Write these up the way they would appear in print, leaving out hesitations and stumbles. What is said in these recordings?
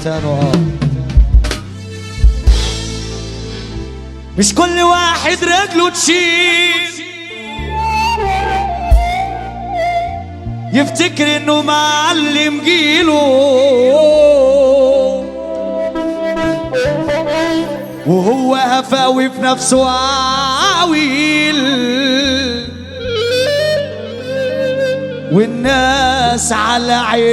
لسانه. مش كل واحد رجله تشيل يفتكر انه معلم جيله، وهو هفاوي في نفسه عويل، والناس على عينه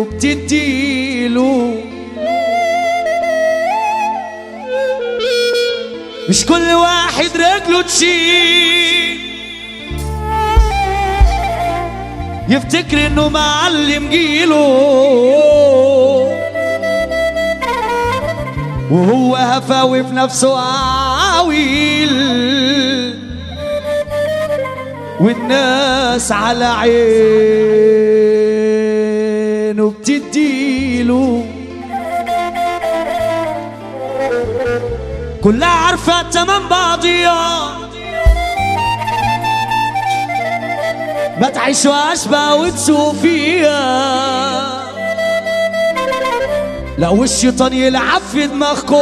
بتديله. مش كل واحد رجله تشيل يفتكر انه معلم جيله، وهو هفاوي في نفسه عويل، والناس على عينه بتديله. كلها عارفة تمام بعضيها، ما تعيشوهاش بقى وتسوق فيها. لو الشيطان يلعب في دماغكم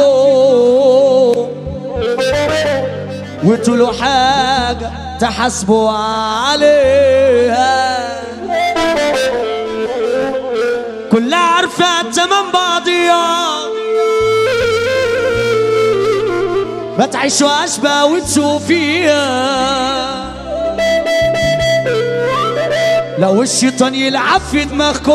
وتقولوا حاجة تحاسبوا عليها. كلها عارفة تمام بعضيها، ما تعيشوهاش بقى وتسوق فيها. لو الشيطان يلعب في دماغكم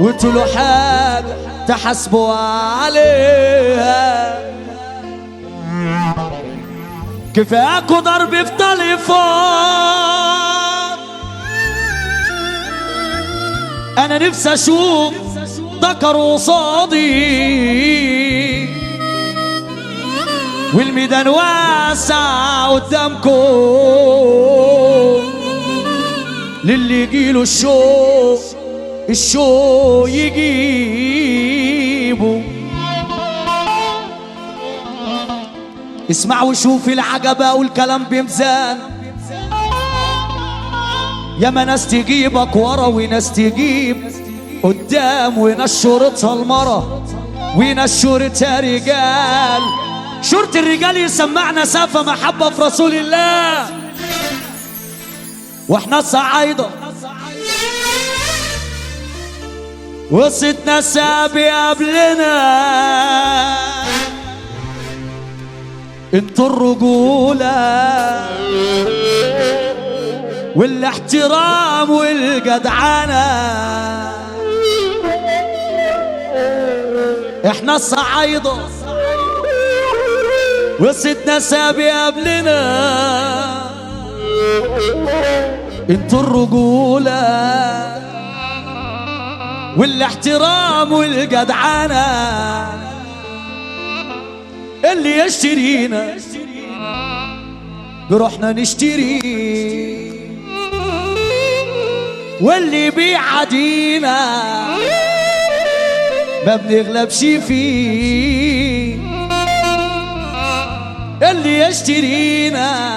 وتقولوا حاجة تحاسبوا عليها. كفاكوا ضرب في تليفون، انا نفسي اشوف ذكر قصادي، والميدان واسع قدامكم للي يجيله الشو يجيبه. اسمع وشوف العجبة والكلام بميزان، ياما ناس تجيبك ورا وناس تجيب قدام، وناس شورتها المرة وناس شورتها رجال. شورت الرجال يسمعنا سافة محبة في رسول الله، واحنا الصعايدة وسطنا سابي قبلنا. انتوا الرجولة والاحترام والجدعنة، احنا الصعايدة وسطنا سابي قبلنا. انتوا الرجولة والاحترام والجدعنة، اللي يشترينا بروحنا نشتري، واللي بيعادينا ما بنغلبش فيه. اللي يشترينا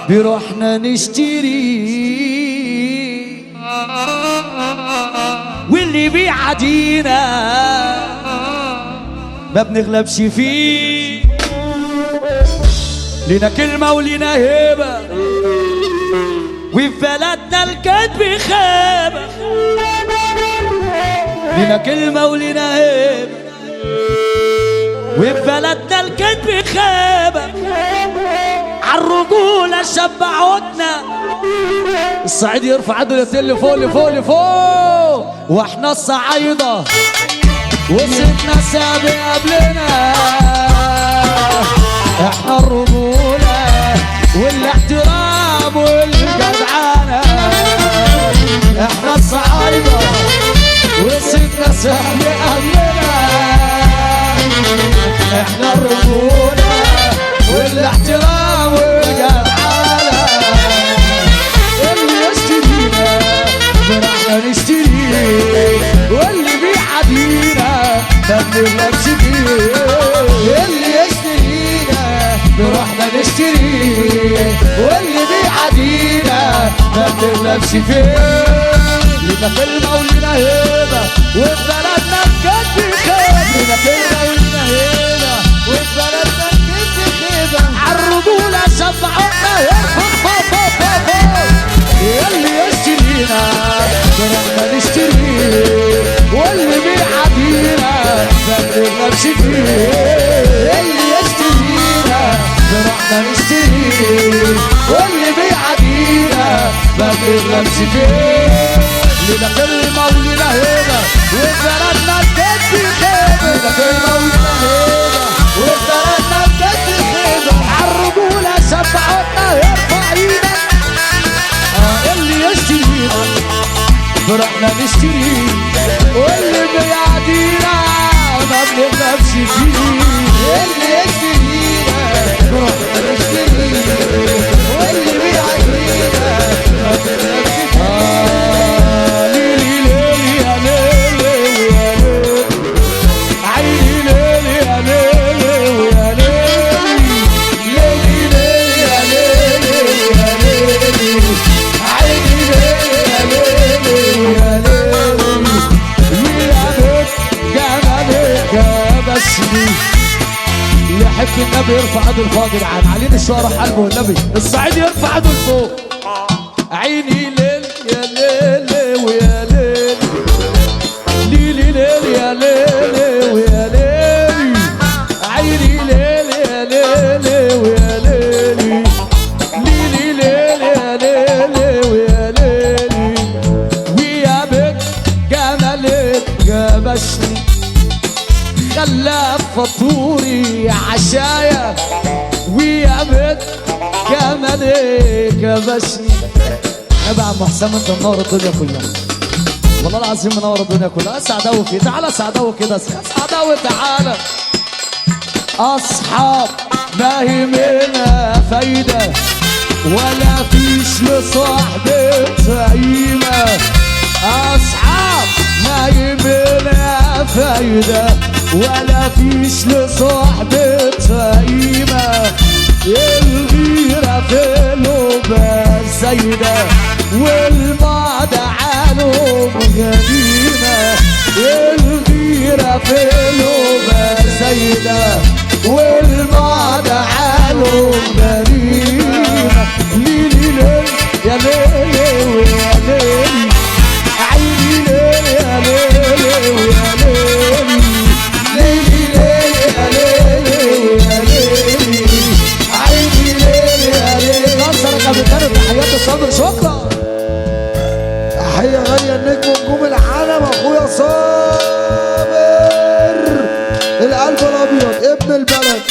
بروحنا نشتري، واللي بيعادينا ما بنغلبش فيه. لنا كلمة ولنا هيبة، وفي بلدنا الكذب خيبة. لنا كلمة ولنا هيبة، وفي بلدنا الكذب خيبة. عالرجولة شبعوتنا، الصعيد يرفع عدو يتل لفوق لفوق لفوق، واحنا الصعايدة وسطنا سابق قبلنا. احنا الرجولة والاحترام والجدعنة، احنا الصعايدة وسطنا سابق قبلنا. احنا الرجولة والاحترام والجدعنة، اللي يشترينا براحنا نشتري، واللي بيعادينا ما بنغلبش فيه. اللي يشترينا براحنا نشتري، واللي بيعادينا بيعادينا ما بنغلبش فيه. لنا كلمة ولنا هيبة وفي بلدنا بجد خيبة. لنا كلمة ولنا هيبة وفي بلدنا بجد خيبة. عالرجولة شبعونا ياللي يشترينا برحنا نشتريه واللي بيعادينا ما بنغلبش فيه. اللي يشترينا برحنا نشتريه واللي بيعادينا ما بنغلبش فيه. لنا كلمة ولنا هيبة وفي بلدنا بجد خيبة. لنا كلمة ولنا هيبة وفي بلدنا بجد خيبة. عالرجولة شبعونا يرفع ايدك. اللي يشترينا برحنا نشتريه واللي بيعادينا ما بنغلبش فيه. اللي يشترينا برحنا نشتريه واللي بيعادينا ما بنغلبش فيه. ليلي ليلي يا ليلي ويا ليلي عيني ليلي يا ليلي ويا ليلي. ليلي ليلي يا ليلي ويا ليلي عيني ليلي يا ليلي ويا ليلي. ويا بيت جمالك يا بسمي. اللي يحب النبي يرفع ايده لفوق يا جدعان. علينا الشوارع قلبه والنبي الصعيدي يرفع ايده لفوق. عيني ليل يا ليلي ويا ليلي. ليلي ليل يا ليلي ويا ليلي عيني ليلي يا ليلي ويا ليلي. ليلي ليلي يا ليلي ويا ليلي. ويا بيت جمالك جبشني خلى فطوري عشايا. ويا بيت جمالك جبشني. يا عم حسام انت منور الدنيا كلها والله العظيم، منور الدنيا كلها. سعداوي كده تعالى، سعداوي كده، سعداوي تعالى. اصحاب ما هي منها فايده ولا فيش لصاحبة قيمة. اصحاب ما هي منها فايده ولا فيش لصاحبة قيمة. الغيرة في قلوبها زايدة والبعد عنهم غنيمة. الغيرة في قلوبها زايدة والبعد عنهم غنيمة. ليلي ليل يا ليلي ويا ليلي عيني ليل يا ليلي ويا ليلي. ليلي ليل يا ليلي ويا ليلي عيني ليل يا ليلي. نصر كابتن تحيات الصدر. شكرا. تحية غالية النجم ونجوم العالم اخويا صابر القلب الابيض ابن البلد.